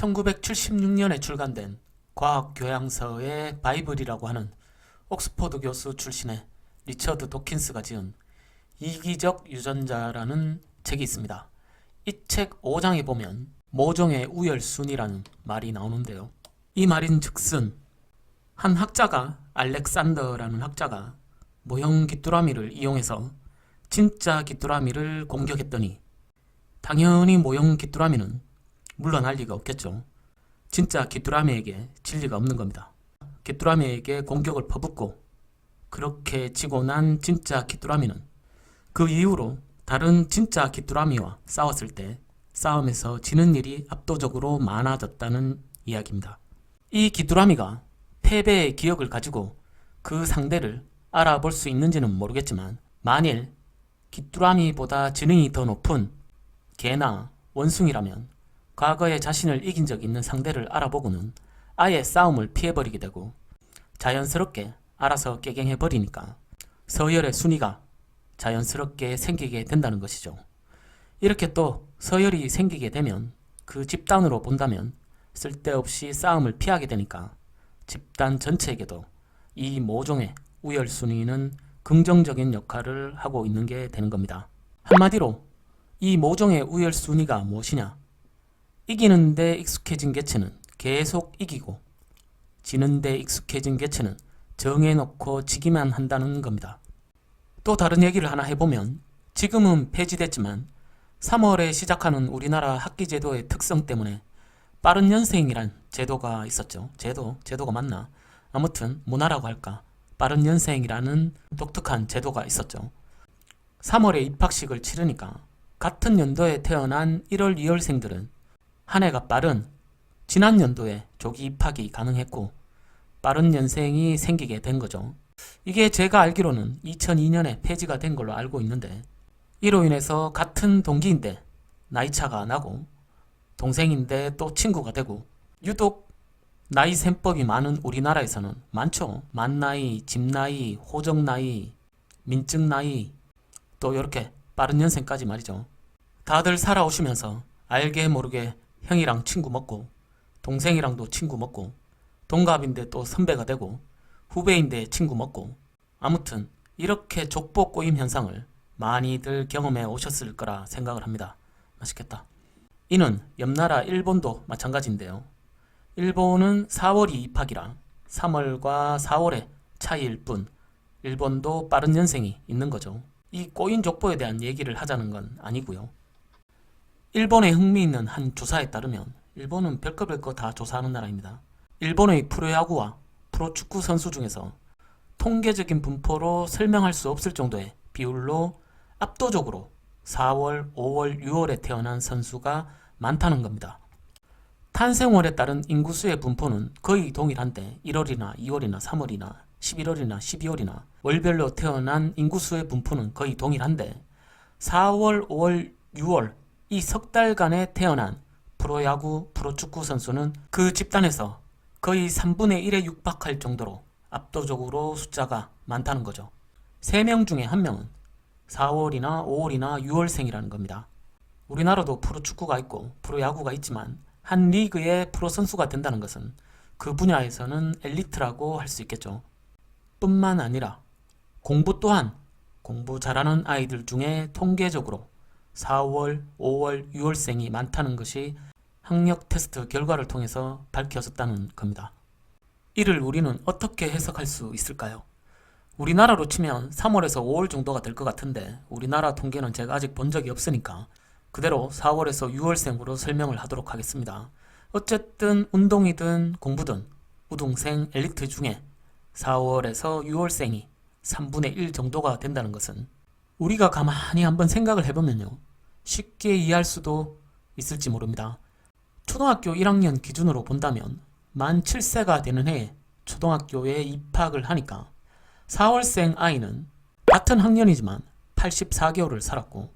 1976년에 출간된 과학교양서의 바이블이라고 하는 옥스퍼드 교수 출신의 리처드 도킨스가 지은 이기적 유전자라는 책이 있습니다. 이 책 5장에 보면 모종의 우열순이라는 말이 나오는데요. 이 말인즉슨 한 학자가, 알렉산더라는 학자가 모형 귀뚜라미를 이용해서 진짜 귀뚜라미를 공격했더니 당연히 모형 귀뚜라미는 물러날 리가 없겠죠. 진짜 귀뚜라미에게 진리가 없는 겁니다. 귀뚜라미에게 공격을 퍼붓고 그렇게 지고 난 진짜 귀뚜라미는 그 이후로 다른 진짜 귀뚜라미와 싸웠을 때 싸움에서 지는 일이 압도적으로 많아졌다는 이야기입니다. 이 귀뚜라미가 패배의 기억을 가지고 그 상대를 알아볼 수 있는지는 모르겠지만 만일 귀뚜라미보다 지능이 더 높은 개나 원숭이라면 과거에 자신을 이긴 적 있는 상대를 알아보고는 아예 싸움을 피해버리게 되고 자연스럽게 알아서 깨갱해버리니까 서열의 순위가 자연스럽게 생기게 된다는 것이죠. 이렇게 또 서열이 생기게 되면 그 집단으로 본다면 쓸데없이 싸움을 피하게 되니까 집단 전체에게도 이 모종의 우열순위는 긍정적인 역할을 하고 있는 게 되는 겁니다. 한마디로 이 모종의 우열순위가 무엇이냐? 이기는데 익숙해진 개체는 계속 이기고 지는데 익숙해진 개체는 정해놓고 지기만 한다는 겁니다. 또 다른 얘기를 하나 해보면 지금은 폐지됐지만 3월에 시작하는 우리나라 학기제도의 특성 때문에 빠른 연생이란 제도가 있었죠. 제도가 맞나? 아무튼 문화라고 할까? 빠른 연생이라는 독특한 제도가 있었죠. 3월에 입학식을 치르니까 같은 연도에 태어난 1월, 2월생들은 한 해가 빠른 지난 연도에 조기 입학이 가능했고 빠른 연생이 생기게 된 거죠. 이게 제가 알기로는 2002년에 폐지가 된 걸로 알고 있는데 이로 인해서 같은 동기인데 나이차가 나고 동생인데 또 친구가 되고 유독 나이 셈법이 많은 우리나라에서는 많죠. 만나이, 집나이, 호적나이, 민증나이 또 이렇게 빠른 연생까지 말이죠. 다들 살아오시면서 알게 모르게 형이랑 친구 먹고 동생이랑도 친구 먹고 동갑인데 또 선배가 되고 후배인데 친구 먹고 아무튼 이렇게 족보 꼬임 현상을 많이들 경험해 오셨을 거라 생각을 합니다. 맛있겠다. 이는 옆나라 일본도 마찬가지인데요. 일본은 4월이 입학이라 3월과 4월의 차이일 뿐 일본도 빠른 연생이 있는 거죠. 이 꼬인 족보에 대한 얘기를 하자는 건 아니고요. 일본에 흥미있는 한 조사에 따르면 일본은 별거 다 조사하는 나라입니다. 일본의 프로야구와 프로축구 선수 중에서 통계적인 분포로 설명할 수 없을 정도의 비율로 압도적으로 4월, 5월, 6월에 태어난 선수가 많다는 겁니다. 탄생월에 따른 인구수의 분포는 거의 동일한데 1월이나 2월이나 3월이나 11월이나 12월이나 월별로 태어난 인구수의 분포는 거의 동일한데 4월, 5월, 6월 이 석 달간에 태어난 프로야구, 프로축구 선수는 그 집단에서 거의 3분의 1에 육박할 정도로 압도적으로 숫자가 많다는 거죠. 3명 중에 1명은 4월이나 5월이나 6월생이라는 겁니다. 우리나라도 프로축구가 있고 프로야구가 있지만 한 리그의 프로 선수가 된다는 것은 그 분야에서는 엘리트라고 할 수 있겠죠. 뿐만 아니라 공부 또한 공부 잘하는 아이들 중에 통계적으로 4월, 5월, 6월생이 많다는 것이 학력 테스트 결과를 통해서 밝혀졌다는 겁니다. 이를 우리는 어떻게 해석할 수 있을까요? 우리나라로 치면 3월에서 5월 정도가 될 것 같은데 우리나라 통계는 제가 아직 본 적이 없으니까 그대로 4월에서 6월생으로 설명을 하도록 하겠습니다. 어쨌든 운동이든 공부든 우등생 엘리트 중에 4월에서 6월생이 3분의 1 정도가 된다는 것은 우리가 가만히 한번 생각을 해보면요. 쉽게 이해할 수도 있을지 모릅니다. 초등학교 1학년 기준으로 본다면 만 7세가 되는 해에 초등학교에 입학을 하니까 4월생 아이는 같은 학년이지만 84개월을 살았고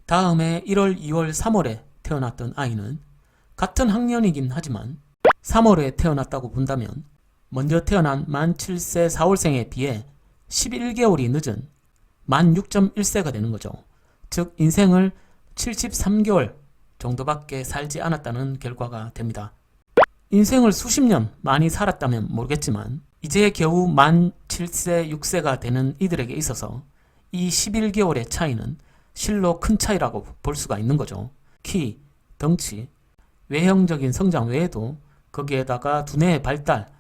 다음에 1월, 2월, 3월에 태어났던 아이는 같은 학년이긴 하지만 3월에 태어났다고 본다면 먼저 태어난 만 7세 4월생에 비해 11개월이 늦은 만 6.1세가 되는 거죠. 즉 인생을 73개월 정도밖에 살지 않았다는 결과가 됩니다. 인생을 수십 년 많이 살았다면 모르겠지만 이제 겨우 만 7세, 6세가 되는 이들에게 있어서 이 11개월의 차이는 실로 큰 차이라고 볼 수가 있는 거죠. 키, 덩치, 외형적인 성장 외에도 거기에다가 두뇌의 발달,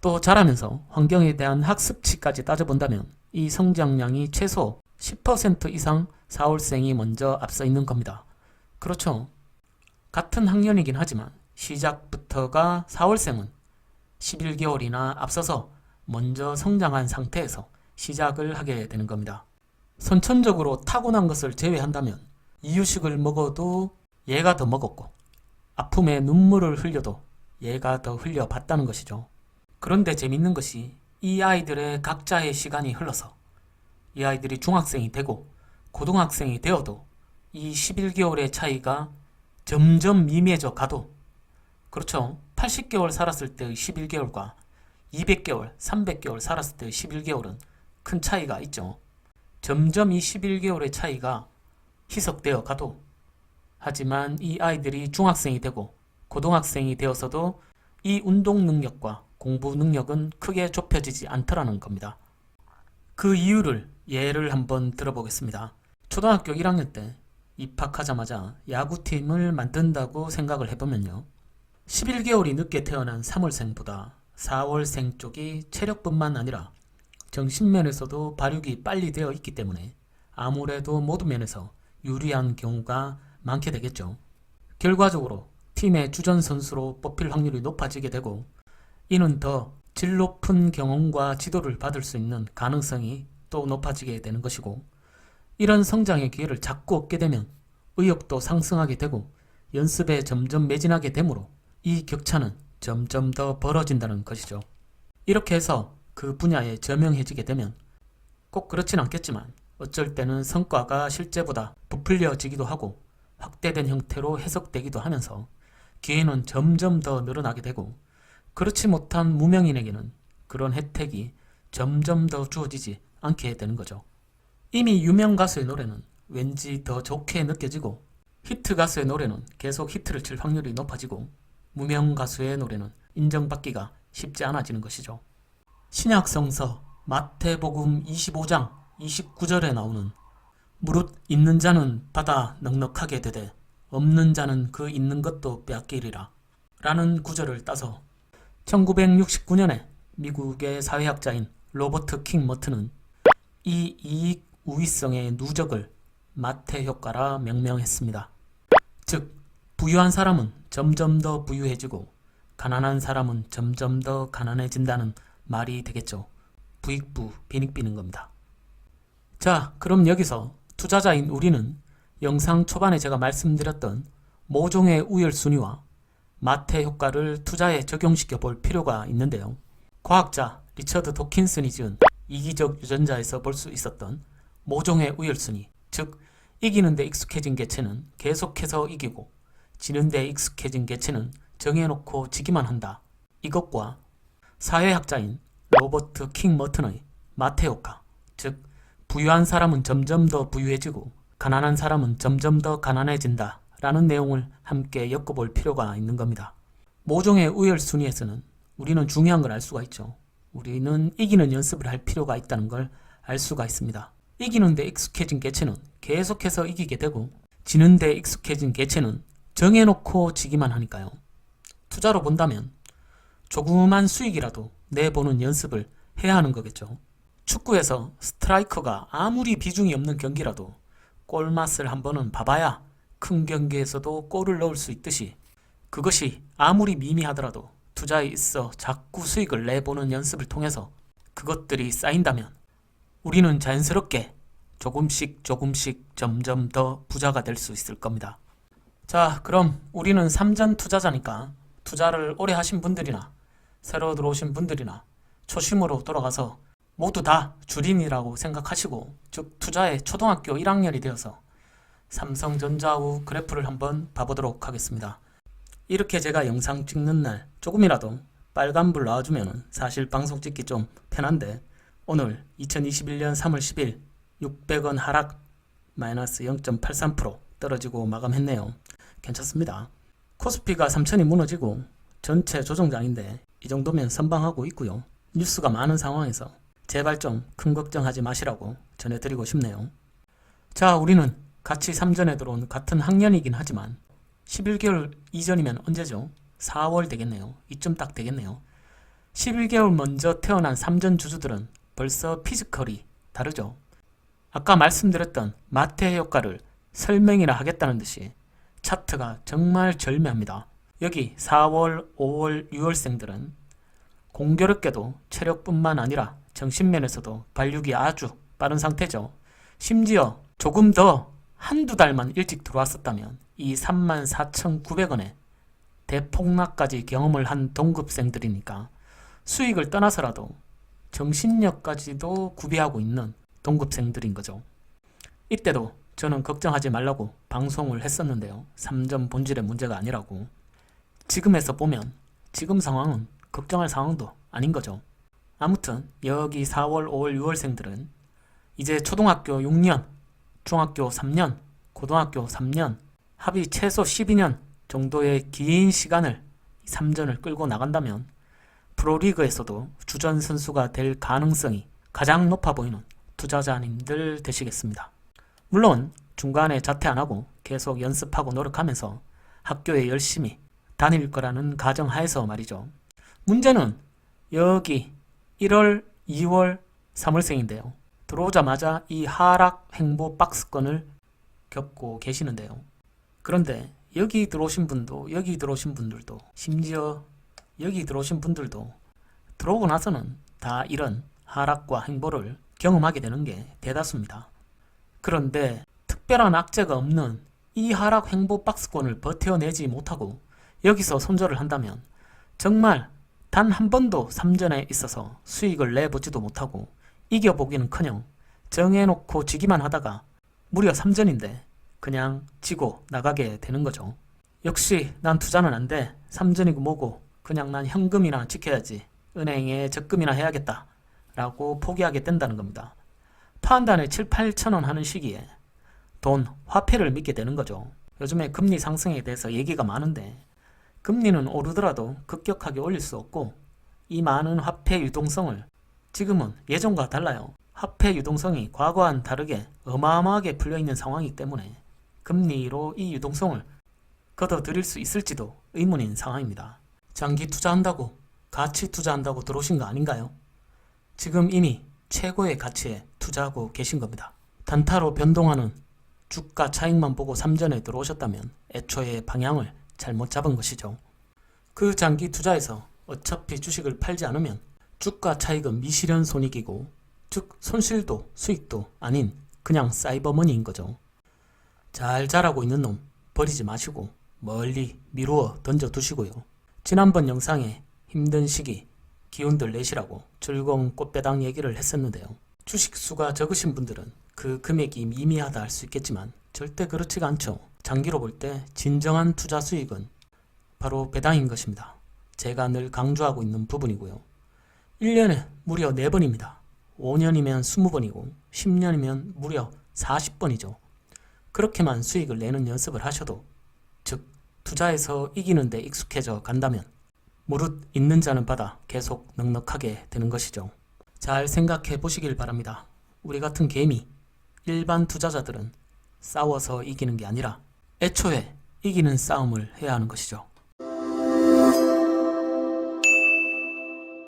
또 자라면서 환경에 대한 학습치까지 따져본다면 이 성장량이 최소 10% 이상 4월생이 먼저 앞서 있는 겁니다. 그렇죠. 같은 학년이긴 하지만 시작부터가 4월생은 11개월이나 앞서서 먼저 성장한 상태에서 시작을 하게 되는 겁니다. 선천적으로 타고난 것을 제외한다면 이유식을 먹어도 얘가 더 먹었고 아픔에 눈물을 흘려도 얘가 더 흘려봤다는 것이죠. 그런데 재밌는 것이 이 아이들의 각자의 시간이 흘러서 이 아이들이 중학생이 되고 고등학생이 되어도 이 11개월의 차이가 점점 미미해져 가도, 그렇죠. 80개월 살았을 때의 11개월과 200개월, 300개월 살았을 때의 11개월은 큰 차이가 있죠. 점점 이 11개월의 차이가 희석되어 가도, 하지만 이 아이들이 중학생이 되고 고등학생이 되어서도 이 운동 능력과 공부 능력은 크게 좁혀지지 않더라는 겁니다. 그 이유를 예를 한번 들어보겠습니다. 초등학교 1학년 때 입학하자마자 야구팀을 만든다고 생각을 해보면요. 11개월이 늦게 태어난 3월생보다 4월생 쪽이 체력뿐만 아니라 정신면에서도 발육이 빨리 되어 있기 때문에 아무래도 모든 면에서 유리한 경우가 많게 되겠죠. 결과적으로 팀의 주전 선수로 뽑힐 확률이 높아지게 되고, 이는 더 질 높은 경험과 지도를 받을 수 있는 가능성이 또 높아지게 되는 것이고, 이런 성장의 기회를 자꾸 얻게 되면 의욕도 상승하게 되고 연습에 점점 매진하게 되므로 이 격차는 점점 더 벌어진다는 것이죠. 이렇게 해서 그 분야에 저명해지게 되면 꼭 그렇진 않겠지만 어쩔 때는 성과가 실제보다 부풀려지기도 하고 확대된 형태로 해석되기도 하면서 기회는 점점 더 늘어나게 되고, 그렇지 못한 무명인에게는 그런 혜택이 점점 더 주어지지 않게 되는 거죠. 이미 유명 가수의 노래는 왠지 더 좋게 느껴지고, 히트 가수의 노래는 계속 히트를 칠 확률이 높아지고, 무명 가수의 노래는 인정받기가 쉽지 않아지는 것이죠. 신약성서 마태복음 25장 29절에 나오는 무릇 있는 자는 받아 넉넉하게 되되 없는 자는 그 있는 것도 빼앗기리라 라는 구절을 따서 1969년에 미국의 사회학자인 로버트 킹 머튼은 이 이익 우위성의 누적을 마태 효과라 명명했습니다. 즉, 부유한 사람은 점점 더 부유해지고 가난한 사람은 점점 더 가난해진다는 말이 되겠죠. 부익부 빈익비는 겁니다. 자, 그럼 여기서 투자자인 우리는 영상 초반에 제가 말씀드렸던 모종의 우열순위와 마태 효과를 투자에 적용시켜 볼 필요가 있는데요. 과학자 리처드 도킨슨이 지은 이기적 유전자에서 볼 수 있었던 모종의 우열순위, 즉 이기는데 익숙해진 개체는 계속해서 이기고 지는데 익숙해진 개체는 정해놓고 지기만 한다. 이것과 사회학자인 로버트 킹 머튼의 마태 효과, 즉 부유한 사람은 점점 더 부유해지고 가난한 사람은 점점 더 가난해진다 라는 내용을 함께 엮어볼 필요가 있는 겁니다. 모종의 우열순위에서는 우리는 중요한 걸 알 수가 있죠. 우리는 이기는 연습을 할 필요가 있다는 걸 알 수가 있습니다. 이기는데 익숙해진 개체는 계속해서 이기게 되고 지는데 익숙해진 개체는 정해놓고 지기만 하니까요. 투자로 본다면 조그만 수익이라도 내보는 연습을 해야 하는 거겠죠. 축구에서 스트라이커가 아무리 비중이 없는 경기라도 골맛을 한 번은 봐봐야 큰 경기에서도 골을 넣을 수 있듯이, 그것이 아무리 미미하더라도 투자에 있어 자꾸 수익을 내보는 연습을 통해서 그것들이 쌓인다면 우리는 자연스럽게 조금씩 점점 더 부자가 될 수 있을 겁니다. 자, 그럼 우리는 삼전 투자자니까 투자를 오래 하신 분들이나 새로 들어오신 분들이나 초심으로 돌아가서 모두 다 주린이라고 생각하시고, 즉 투자의 초등학교 1학년이 되어서 삼성전자우 그래프를 한번 봐보도록 하겠습니다. 이렇게 제가 영상 찍는 날 조금이라도 빨간불 나와주면 사실 방송 찍기 좀 편한데, 오늘 2021년 3월 10일 600원 하락 마이너스 0.83% 떨어지고 마감했네요. 괜찮습니다. 코스피가 3,000이 무너지고 전체 조정장인데 이 정도면 선방하고 있고요. 뉴스가 많은 상황에서 제발 좀 큰 걱정하지 마시라고 전해드리고 싶네요. 자, 우리는 같이 3전에 들어온 같은 학년이긴 하지만 11개월 이전이면 언제죠? 4월 되겠네요. 이쯤 딱 되겠네요. 11개월 먼저 태어난 3전 주주들은 벌써 피지컬이 다르죠. 아까 말씀드렸던 마태 효과를 설명이나 하겠다는 듯이 차트가 정말 절묘합니다. 여기 4월, 5월, 6월생들은 공교롭게도 체력뿐만 아니라 정신면에서도 발육이 아주 빠른 상태죠. 심지어 조금 더 한두 달만 일찍 들어왔었다면 이 34,900원에 대폭락까지 경험을 한 동급생들이니까 수익을 떠나서라도 정신력까지도 구비하고 있는 동급생들인 거죠. 이때도 저는 걱정하지 말라고 방송을 했었는데요. 3전 본질의 문제가 아니라고. 지금에서 보면 지금 상황은 걱정할 상황도 아닌 거죠. 아무튼 여기 4월, 5월, 6월생들은 이제 초등학교 6년, 중학교 3년, 고등학교 3년, 합의 최소 12년 정도의 긴 시간을 3전을 끌고 나간다면 프로리그에서도 주전 선수가 될 가능성이 가장 높아 보이는 투자자님들 되시겠습니다. 물론 중간에 자퇴 안 하고 계속 연습하고 노력하면서 학교에 열심히 다닐 거라는 가정하에서 말이죠. 문제는 여기 1월, 2월, 3월생인데요. 들어오자마자 이 하락 횡보 박스권을 겪고 계시는데요. 그런데 여기 들어오신 분도 여기 들어오신 분들도 심지어 여기 들어오신 분들도 들어오고 나서는 다 이런 하락과 횡보를 경험하게 되는 게 대다수입니다. 그런데 특별한 악재가 없는 이 하락 횡보 박스권을 버텨내지 못하고 여기서 손절을 한다면 정말 단 한 번도 3전에 있어서 수익을 내보지도 못하고 이겨보기는커녕 정해놓고 지기만 하다가 무려 3전인데 그냥 지고 나가게 되는 거죠. 역시 난 투자는 안 돼. 3전이고 뭐고 그냥 난 현금이나 지켜야지. 은행에 적금이나 해야겠다. 라고 포기하게 된다는 겁니다. 파한단에 7, 8천원 하는 시기에 돈, 화폐를 믿게 되는 거죠. 요즘에 금리 상승에 대해서 얘기가 많은데 금리는 오르더라도 급격하게 올릴 수 없고 이 많은 화폐 유동성을 지금은 예전과 달라요. 화폐 유동성이 과거와는 다르게 어마어마하게 풀려있는 상황이기 때문에 금리로 이 유동성을 걷어들일 수 있을지도 의문인 상황입니다. 장기 투자한다고 가치 투자한다고 들어오신 거 아닌가요? 지금 이미 최고의 가치에 투자하고 계신 겁니다. 단타로 변동하는 주가 차익만 보고 3전에 들어오셨다면 애초에 방향을 잘못 잡은 것이죠. 그 장기 투자에서 어차피 주식을 팔지 않으면 주가 차익은 미실현 손익이고 즉 손실도 수익도 아닌 그냥 사이버머니인 거죠. 잘 자라고 있는 놈 버리지 마시고 멀리 미루어 던져두시고요. 지난번 영상에 힘든 시기 기운들 내시라고 즐거운 꽃배당 얘기를 했었는데요. 주식 수가 적으신 분들은 그 금액이 미미하다 할 수 있겠지만 절대 그렇지가 않죠. 장기로 볼 때 진정한 투자 수익은 바로 배당인 것입니다. 제가 늘 강조하고 있는 부분이고요. 1년에 무려 4번입니다. 5년이면 20번이고 10년이면 무려 40번이죠. 그렇게만 수익을 내는 연습을 하셔도 즉 투자에서 이기는 데 익숙해져 간다면 무릇 있는 자는 받아 계속 넉넉하게 되는 것이죠. 잘 생각해 보시길 바랍니다. 우리 같은 개미, 일반 투자자들은 싸워서 이기는 게 아니라 애초에 이기는 싸움을 해야 하는 것이죠.